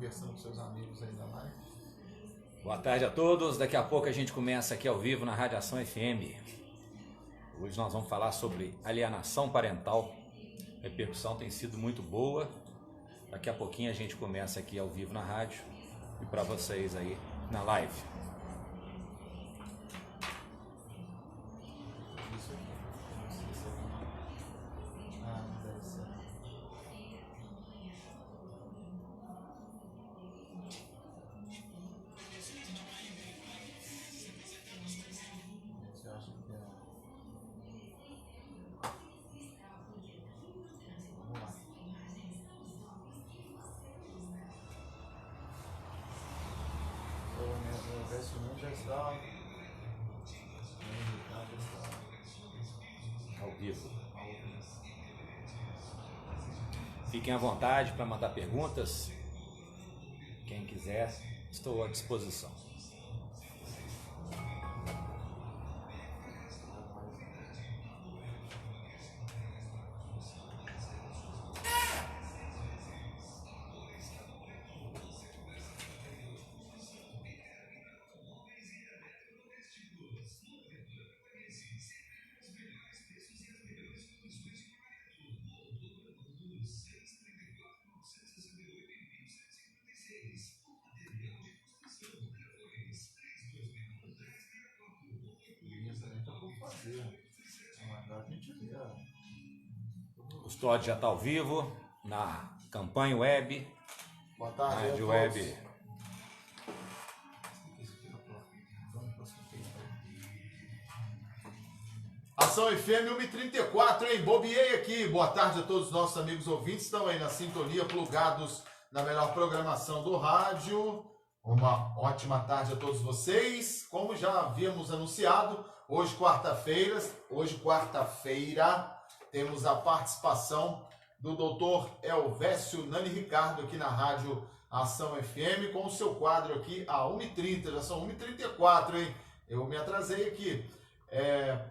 conversando com seus amigos aí da live. Boa tarde a todos, daqui a pouco a gente começa aqui ao vivo na Radiação FM. Hoje nós vamos falar sobre alienação parental. A repercussão tem sido muito boa. Daqui a pouquinho a gente começa aqui ao vivo na rádio e para vocês aí na live. Ao vivo. Fiquem à vontade para mandar perguntas. Quem quiser, estou à disposição. O Custódio já está ao vivo na campanha web. Boa tarde, rádio web. Ação FM 1h34, hein? Bobiei aqui. Boa tarde a todos os nossos amigos ouvintes. Estão aí na sintonia, plugados na melhor programação do rádio. Uma ótima tarde a todos vocês. Como já havíamos anunciado, hoje quarta-feira, temos a participação do Dr. Elvésio Nani Ricardo aqui na Rádio Ação FM com o seu quadro aqui a 1h30, já são 1h34, hein? Eu me atrasei aqui.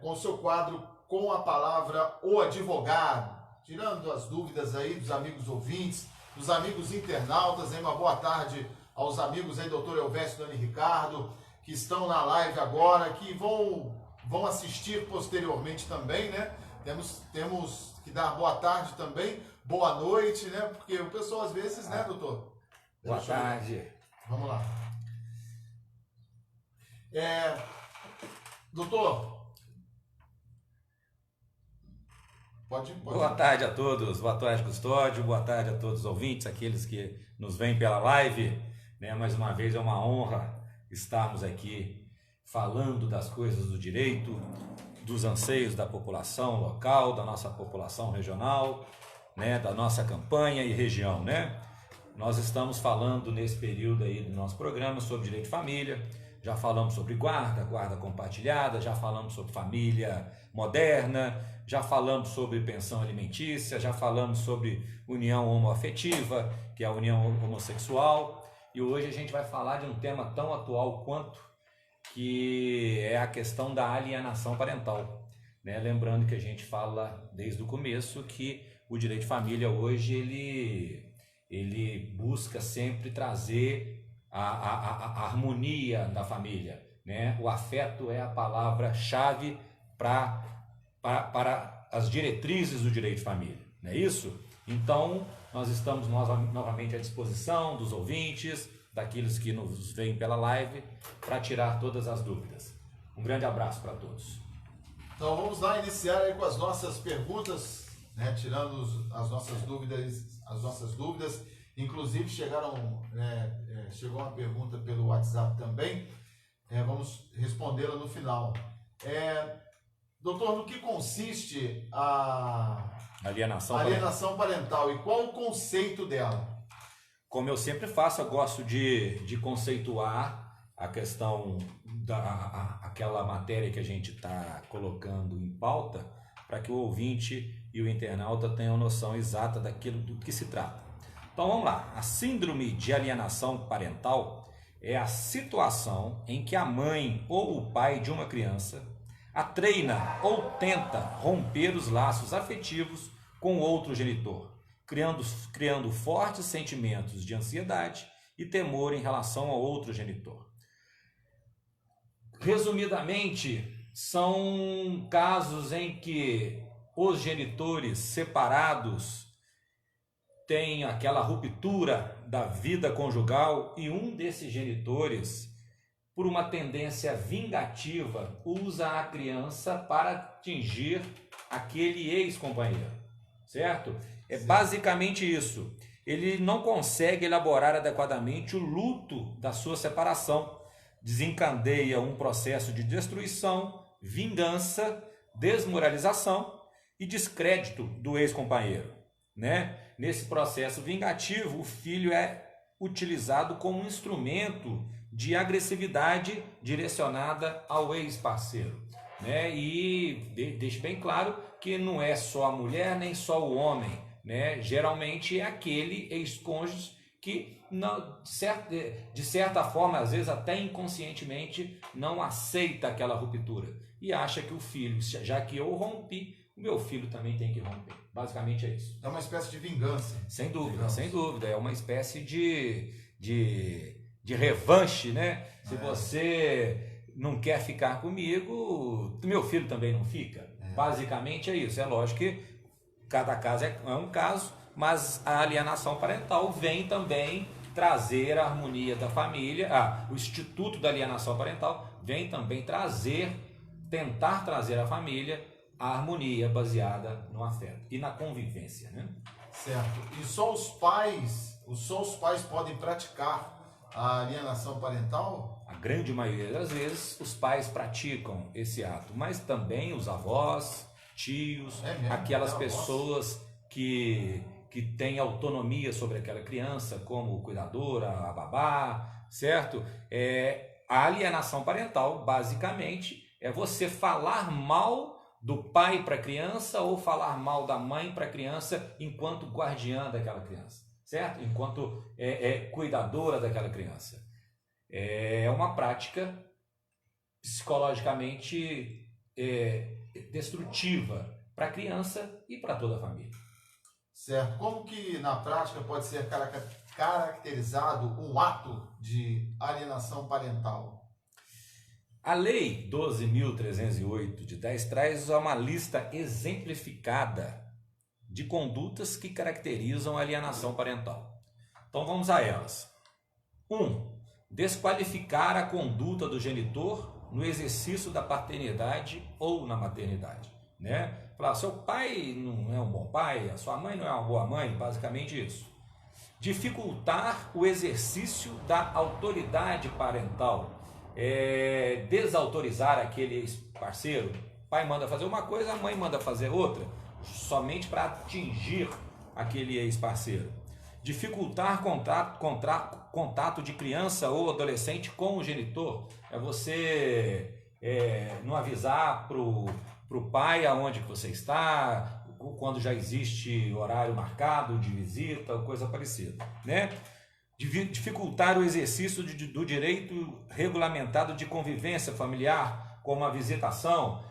Com o seu quadro Com a Palavra O Advogado, tirando as dúvidas aí dos amigos ouvintes, dos amigos internautas, hein? Uma boa tarde aos amigos aí, Dr. Elvésio Nani Ricardo, que estão na live agora, que vão assistir posteriormente também, né? Temos que dar boa tarde também, boa noite, né? Porque o pessoal às vezes, né, doutor? Boa tarde. Vamos lá. Doutor, pode. Boa tarde a todos, boa tarde, Custódio, boa tarde a todos os ouvintes, aqueles que nos veem pela live, né? Mais uma vez é uma honra estarmos aqui falando das coisas do direito, dos anseios da população local, da nossa população regional, né? Da nossa campanha e região, né? Nós estamos falando nesse período aí do nosso programa sobre direito de família. Já falamos sobre guarda compartilhada, já falamos sobre família moderna, já falamos sobre pensão alimentícia, já falamos sobre união homoafetiva, que é a união homossexual, e hoje a gente vai falar de um tema tão atual quanto, que é a questão da alienação parental, né? Lembrando que a gente fala desde o começo que o direito de família hoje ele busca sempre trazer a harmonia da família, né? O afeto é a palavra-chave para as diretrizes do direito de família, não é isso? Então, nós estamos novamente à disposição dos ouvintes, daqueles que nos veem pela live, para tirar todas as dúvidas. Um grande abraço para todos. Então, vamos lá iniciar aí com as nossas perguntas, né? Tirando as nossas dúvidas. Inclusive chegou uma pergunta pelo WhatsApp também, vamos respondê-la no final. Doutor, no que consiste a alienação parental e qual o conceito dela? Como eu sempre faço, eu gosto de conceituar a questão aquela matéria que a gente está colocando em pauta, para que o ouvinte e o internauta tenham noção exata daquilo do que se trata. Então vamos lá, a síndrome de alienação parental é a situação em que a mãe ou o pai de uma criança a treina ou tenta romper os laços afetivos com outro genitor, criando fortes sentimentos de ansiedade e temor em relação ao outro genitor. Resumidamente, são casos em que os genitores separados têm aquela ruptura da vida conjugal e um desses genitores, por uma tendência vingativa, usa a criança para atingir aquele ex-companheiro, certo? É basicamente isso. Ele não consegue elaborar adequadamente o luto da sua separação, desencadeia um processo de destruição, vingança, desmoralização e descrédito do ex-companheiro, né? Nesse processo vingativo, o filho é utilizado como um instrumento de agressividade direcionada ao ex-parceiro, né? E deixe bem claro que não é só a mulher nem só o homem, né? Geralmente é aquele ex-cônjuge que não, de certa forma, às vezes até inconscientemente, não aceita aquela ruptura e acha que o filho, já que eu rompi, o meu filho também tem que romper. Basicamente é isso. É uma espécie de vingança. Sem dúvida, sem dúvida. É uma espécie de revanche, né? Se você não quer ficar comigo, meu filho também não fica. Basicamente é isso. É lógico que cada caso é um caso, mas a alienação parental vem também trazer a harmonia da família. O Instituto da Alienação Parental vem também tentar trazer à família a harmonia baseada no afeto e na convivência, né? Certo. E só os pais podem praticar a alienação parental? A grande maioria das vezes os pais praticam esse ato, mas também os avós, tios, aquelas pessoas que têm autonomia sobre aquela criança, como cuidadora, a babá, certo? A alienação parental, basicamente, é você falar mal do pai para a criança ou falar mal da mãe para a criança enquanto guardiã daquela criança, certo? Enquanto cuidadora daquela criança. É uma prática psicologicamente destrutiva para a criança e para toda a família. Certo. Como que na prática pode ser caracterizado um ato de alienação parental? A Lei 12.308 de 10 traz uma lista exemplificada de condutas que caracterizam a alienação parental. Então vamos a elas. 1. Desqualificar a conduta do genitor no exercício da paternidade ou na maternidade, né? Falar, seu pai não é um bom pai, a sua mãe não é uma boa mãe, basicamente isso. Dificultar o exercício da autoridade parental, desautorizar aquele parceiro. O pai manda fazer uma coisa, a mãe manda fazer outra, somente para atingir aquele ex-parceiro. Dificultar contato de criança ou adolescente com o genitor. É você não avisar para o pai aonde que você está, quando já existe horário marcado de visita ou coisa parecida, né? Dificultar o exercício do direito regulamentado de convivência familiar, como a visitação.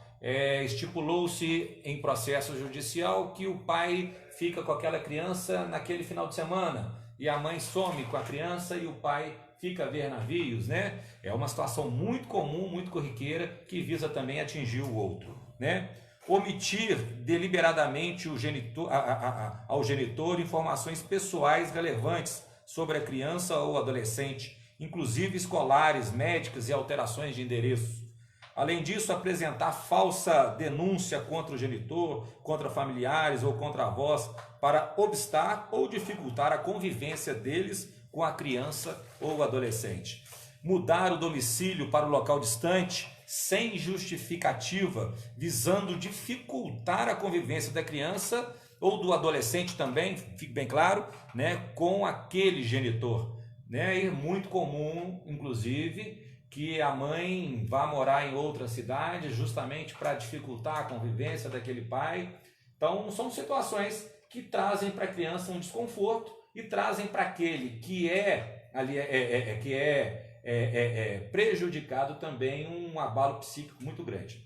Estipulou-se em processo judicial que o pai fica com aquela criança naquele final de semana e a mãe some com a criança e o pai fica a ver navios, né? É uma situação muito comum, muito corriqueira, que visa também atingir o outro, né? Omitir deliberadamente ao genitor informações pessoais relevantes sobre a criança ou adolescente, inclusive escolares, médicas e alterações de endereço. Além disso, apresentar falsa denúncia contra o genitor, contra familiares ou contra avós, para obstar ou dificultar a convivência deles com a criança ou adolescente. Mudar o domicílio para o local distante, sem justificativa, visando dificultar a convivência da criança ou do adolescente também, fique bem claro, né, com aquele genitor, né? E muito comum, inclusive, que a mãe vá morar em outra cidade justamente para dificultar a convivência daquele pai. Então, são situações que trazem para a criança um desconforto e trazem para aquele que é prejudicado também um abalo psíquico muito grande.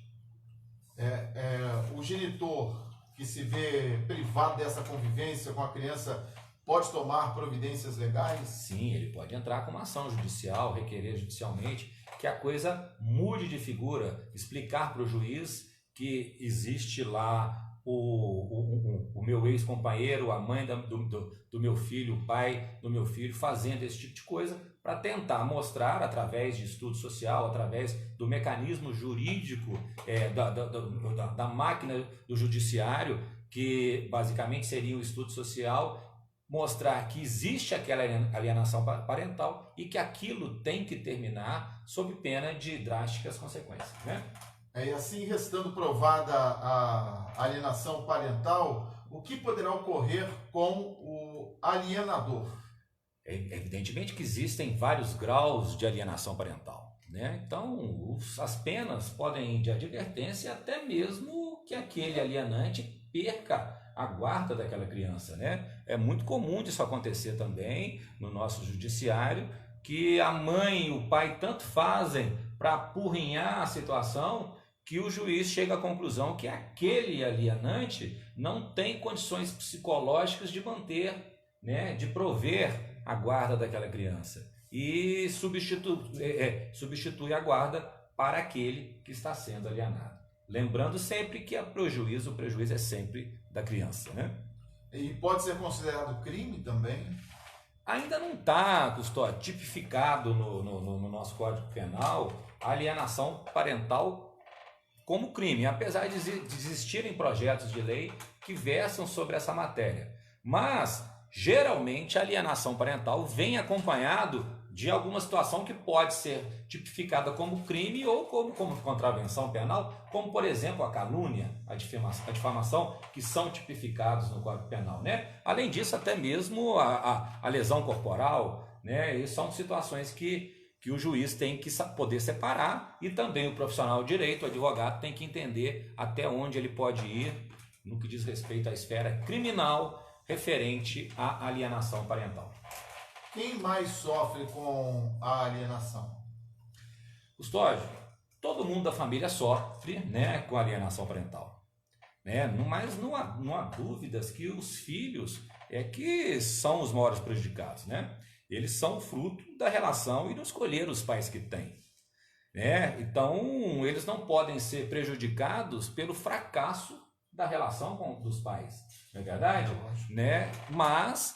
O genitor que se vê privado dessa convivência com a criança pode tomar providências legais? Sim, ele pode entrar com uma ação judicial, requerer judicialmente que a coisa mude de figura, explicar para o juiz que existe lá o meu ex-companheiro, a mãe do meu filho, o pai do meu filho fazendo esse tipo de coisa, para tentar mostrar, através de estudo social, através do mecanismo jurídico da máquina do judiciário, que basicamente seria o estudo social, mostrar que existe aquela alienação parental e que aquilo tem que terminar sob pena de drásticas consequências, né? E assim, restando provada a alienação parental, o que poderá ocorrer com o alienador? Evidentemente que existem vários graus de alienação parental, né? Então, as penas podem ir de advertência até mesmo que aquele alienante perca a guarda daquela criança, né? É muito comum disso acontecer também no nosso judiciário, que a mãe e o pai tanto fazem para apurrinhar a situação que o juiz chega à conclusão que aquele alienante não tem condições psicológicas de manter, né, de prover a guarda daquela criança e substitui a guarda para aquele que está sendo alienado. Lembrando sempre que o prejuízo é sempre da criança, né? E pode ser considerado crime também? Ainda não está, Custódio, tipificado no nosso Código Penal a alienação parental como crime, apesar de existirem projetos de lei que versam sobre essa matéria. Mas, geralmente, a alienação parental vem acompanhado de alguma situação que pode ser tipificada como crime ou como contravenção penal, como, por exemplo, a calúnia, a difamação, que são tipificados no Código Penal, né? Além disso, até mesmo a lesão corporal, né? E são situações que o juiz tem que poder separar e também o profissional de direito, o advogado, tem que entender até onde ele pode ir no que diz respeito à esfera criminal referente à alienação parental. Quem mais sofre com a alienação? Custódio, todo mundo da família sofre, né, com a alienação parental, né? Mas não há dúvidas que os filhos que são os maiores prejudicados, né? Eles são fruto da relação e não escolher os pais que têm, né? Então, eles não podem ser prejudicados pelo fracasso da relação dos pais, não é verdade? Né? Mas,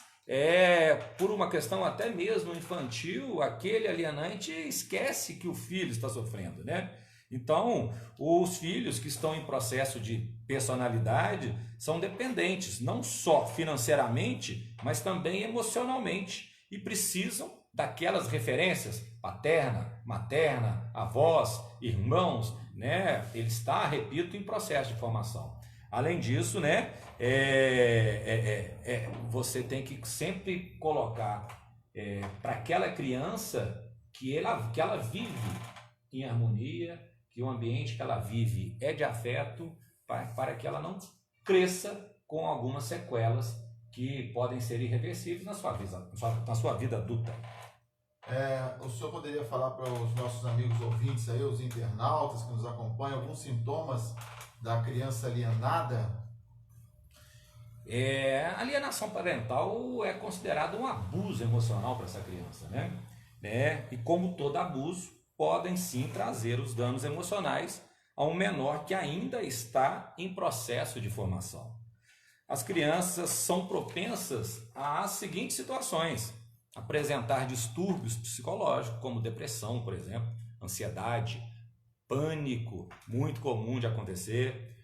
por uma questão até mesmo infantil, aquele alienante esquece que o filho está sofrendo, né? Então, os filhos que estão em processo de personalidade são dependentes, não só financeiramente, mas também emocionalmente, e precisam daquelas referências paterna, materna, avós, irmãos, né? Ele está, repito, em processo de formação. Além disso, né, você tem que sempre colocar para aquela criança que ela vive em harmonia, que o ambiente que ela vive é de afeto, para que ela não cresça com algumas sequelas que podem ser irreversíveis na sua vida adulta. O senhor poderia falar para os nossos amigos ouvintes, aí, os internautas que nos acompanham, alguns sintomas da criança alienada? A alienação parental é considerado um abuso emocional para essa criança, né? E como todo abuso, podem sim trazer os danos emocionais a um menor que ainda está em processo de formação. As crianças são propensas às seguintes situações: apresentar distúrbios psicológicos, como depressão, por exemplo, ansiedade, pânico, muito comum de acontecer,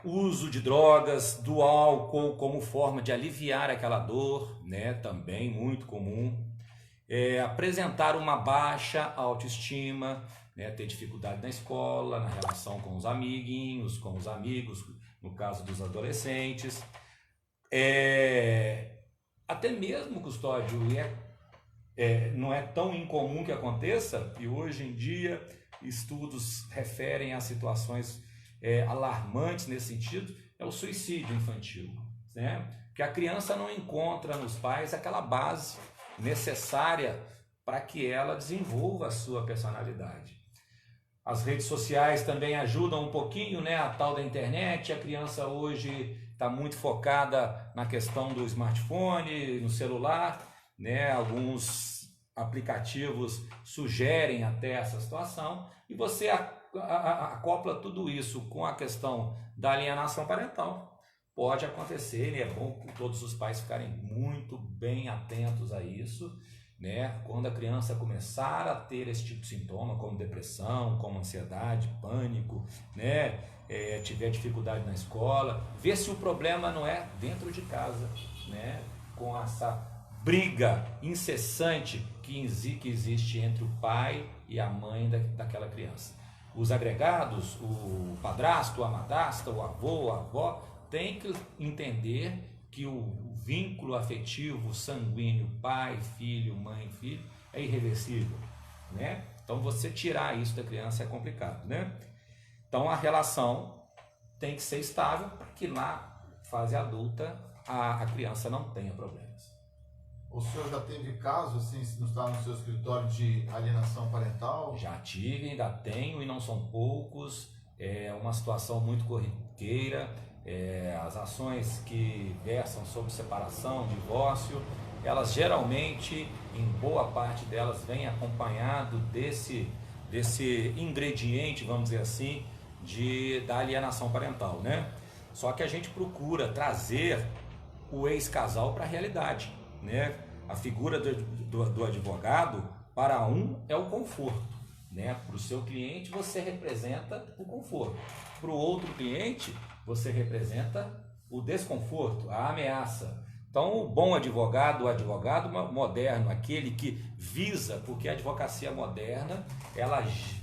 uso de drogas, do álcool como forma de aliviar aquela dor, né, também muito comum, apresentar uma baixa autoestima, né, ter dificuldade na escola, na relação com os amiguinhos, com os amigos, no caso dos adolescentes, até mesmo, Custódio, não é tão incomum que aconteça, e hoje em dia estudos referem a situações alarmantes nesse sentido, é o suicídio infantil, né? Que a criança não encontra nos pais aquela base necessária para que ela desenvolva a sua personalidade. As redes sociais também ajudam um pouquinho, né? A tal da internet, a criança hoje está muito focada na questão do smartphone, no celular, né? Alguns aplicativos sugerem até essa situação e você acopla tudo isso com a questão da alienação parental. Pode acontecer, e é bom que todos os pais ficarem muito bem atentos a isso, né? Quando a criança começar a ter esse tipo de sintoma, como depressão, como ansiedade, pânico, né? Tiver dificuldade na escola, ver se o problema não é dentro de casa, né? Com essa briga incessante que existe entre o pai e a mãe daquela criança. Os agregados, o padrasto, a madrasta, o avô, a avó, tem que entender que o vínculo afetivo sanguíneo pai, filho, mãe, filho é irreversível, né? Então você tirar isso da criança é complicado, né? Então a relação tem que ser estável para que na fase adulta a criança não tenha problemas. O senhor já teve caso, assim, se não está no seu escritório, de alienação parental? Já tive, ainda tenho e não são poucos. É uma situação muito corriqueira. As ações que versam sobre separação, divórcio, elas geralmente, em boa parte delas, vêm acompanhado desse ingrediente, vamos dizer assim, da alienação parental, né? Só que a gente procura trazer o ex-casal para a realidade, né? A figura do advogado, para um, é o conforto, né? Para o seu cliente, você representa o conforto. Para o outro cliente, você representa o desconforto, a ameaça. Então, o bom advogado, o advogado moderno, aquele que visa, porque a advocacia moderna, ela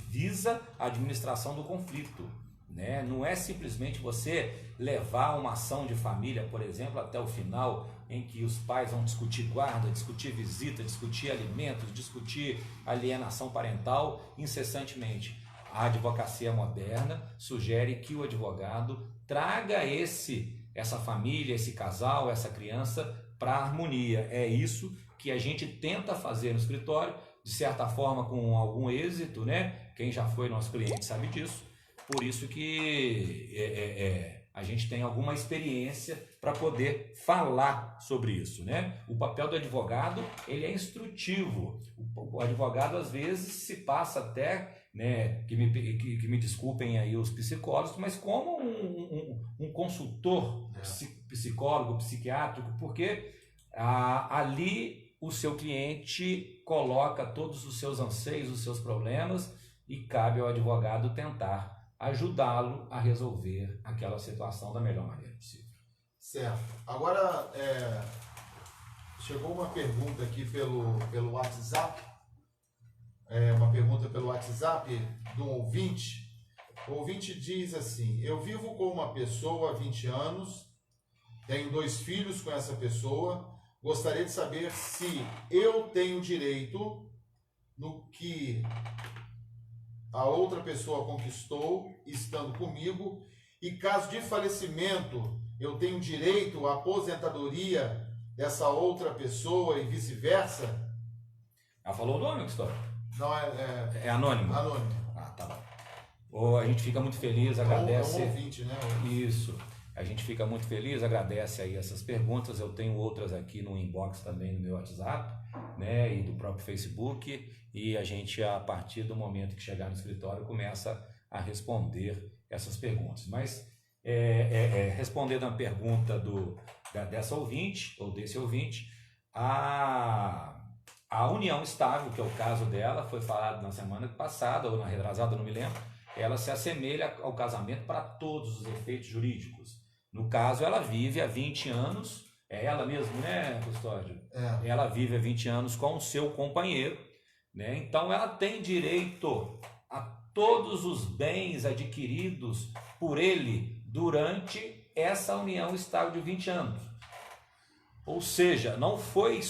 visa a administração do conflito, né? Não é simplesmente você levar uma ação de família, por exemplo, até o final, em que os pais vão discutir guarda, discutir visita, discutir alimentos, discutir alienação parental incessantemente. A advocacia moderna sugere que o advogado traga essa família, esse casal, essa criança para a harmonia. É isso que a gente tenta fazer no escritório, de certa forma com algum êxito, né? Quem já foi nosso cliente sabe disso. Por isso que a gente tem alguma experiência para poder falar sobre isso, né? O papel do advogado, ele é instrutivo. O advogado, às vezes, se passa até, né, que me desculpem aí os psicólogos, mas como um consultor psicólogo, psiquiátrico, porque ali o seu cliente coloca todos os seus anseios, os seus problemas, e cabe ao advogado tentar ajudá-lo a resolver aquela situação da melhor maneira possível. Certo. Agora, chegou uma pergunta aqui pelo WhatsApp, uma pergunta pelo WhatsApp do ouvinte. O ouvinte diz assim: eu vivo com uma pessoa há 20 anos, tenho 2 filhos com essa pessoa, gostaria de saber se eu tenho direito no que a outra pessoa conquistou estando comigo, e caso de falecimento eu tenho direito à aposentadoria dessa outra pessoa e vice-versa. Ela falou o nome, Custódio? Não, é anônimo? Anônimo. Ah, tá bom. A gente fica muito feliz, agradece. É um ouvinte, né? Isso. A gente fica muito feliz, agradece aí essas perguntas. Eu tenho outras aqui no inbox também no meu WhatsApp, né, e do próprio Facebook, e a gente, a partir do momento que chegar no escritório, começa a responder essas perguntas. Mas respondendo a pergunta dessa ouvinte, ou desse ouvinte, a união estável, que é o caso dela, foi falado na semana passada, ou na retrasada, não me lembro, ela se assemelha ao casamento para todos os efeitos jurídicos. No caso, ela vive há 20 anos, é ela mesmo, né, Custódio? Ela vive há 20 anos com o seu companheiro, né? Então ela tem direito a todos os bens adquiridos por ele durante essa união estável de 20 anos. Ou seja, não foi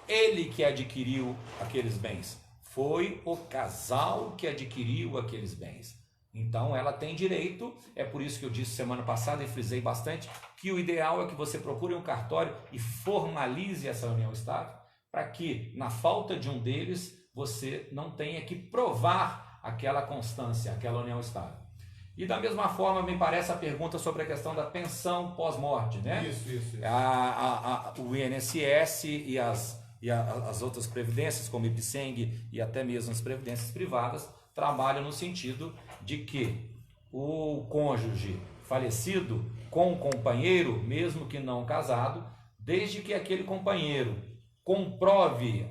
ele que adquiriu aqueles bens, foi o casal que adquiriu aqueles bens. Então ela tem direito, é por isso que eu disse semana passada e frisei bastante, que o ideal é que você procure um cartório e formalize essa união estável, para que na falta de um deles você não tenha que provar aquela constância, aquela união estável. E da mesma forma, me parece a pergunta sobre a questão da pensão pós-morte, né? Isso. O INSS e as outras previdências, como IPSENG e até mesmo as previdências privadas, trabalham no sentido de que o cônjuge falecido com o companheiro, mesmo que não casado, desde que aquele companheiro comprove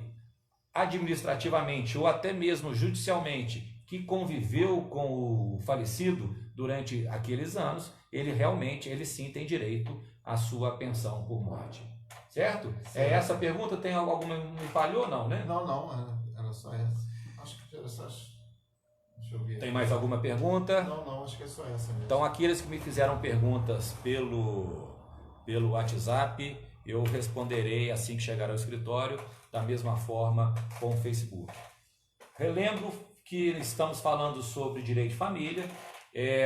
administrativamente ou até mesmo judicialmente que conviveu com o falecido durante aqueles anos, ele sim tem direito à sua pensão por morte. Certo? É essa a pergunta? Tem alguma me falhou não, né? Não, era só essa. Acho que era só... Deixa eu ver. Tem mais alguma pergunta? Não, acho que é só essa mesmo. Então, aqueles que me fizeram perguntas pelo WhatsApp, eu responderei assim que chegar ao escritório, da mesma forma com o Facebook. Relembro que estamos falando sobre direito de família.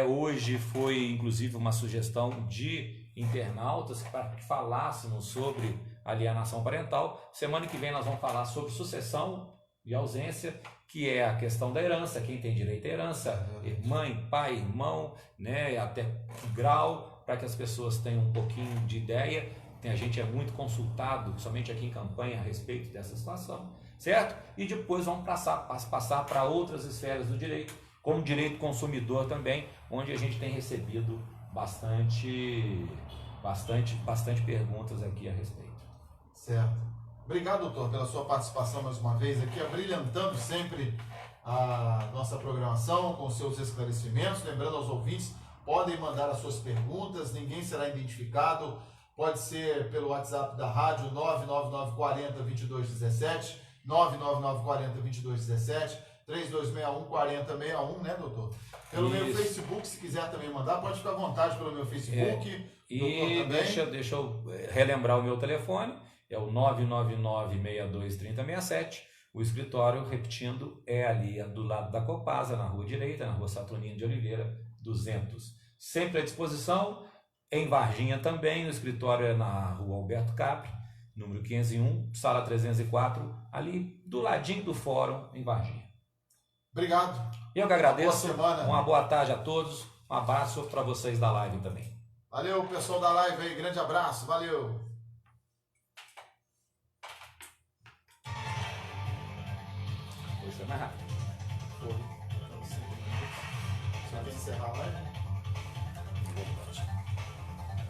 Hoje foi inclusive uma sugestão de internautas para que falássemos sobre alienação parental. Semana que vem nós vamos falar sobre sucessão e ausência, que é a questão da herança, quem tem direito à herança, mãe, pai, irmão, né, até que grau, para que as pessoas tenham um pouquinho de ideia. A gente é muito consultado, somente aqui em campanha, a respeito dessa situação, certo? E depois vamos passar para outras esferas do direito, como direito consumidor também, onde a gente tem recebido bastante perguntas aqui a respeito. Certo. Obrigado, doutor, pela sua participação mais uma vez aqui, abrilhantando sempre a nossa programação com seus esclarecimentos. Lembrando aos ouvintes, podem mandar as suas perguntas, ninguém será identificado. Pode ser pelo WhatsApp da rádio 99940-2217, 99940-2217, 3261-4061, né, doutor? Pelo meu Facebook, se quiser também mandar, pode ficar à vontade pelo meu Facebook. E deixa eu relembrar o meu telefone, é o 999-623067. O escritório, repetindo, é ali do lado da Copasa, na rua direita, na rua Saturnino de Oliveira, 200. Sempre à disposição. Em Varginha também, o escritório é na rua Alberto Capri, número 501, sala 304, ali do ladinho do fórum, em Varginha. Obrigado. Eu que agradeço. Boa semana. Uma boa tarde a todos. Um abraço para vocês da live também. Valeu, pessoal da live aí. Grande abraço. Valeu. Foi ser mais rápido. Foi. Então, 5 minutos. Só tem que encerrar a live?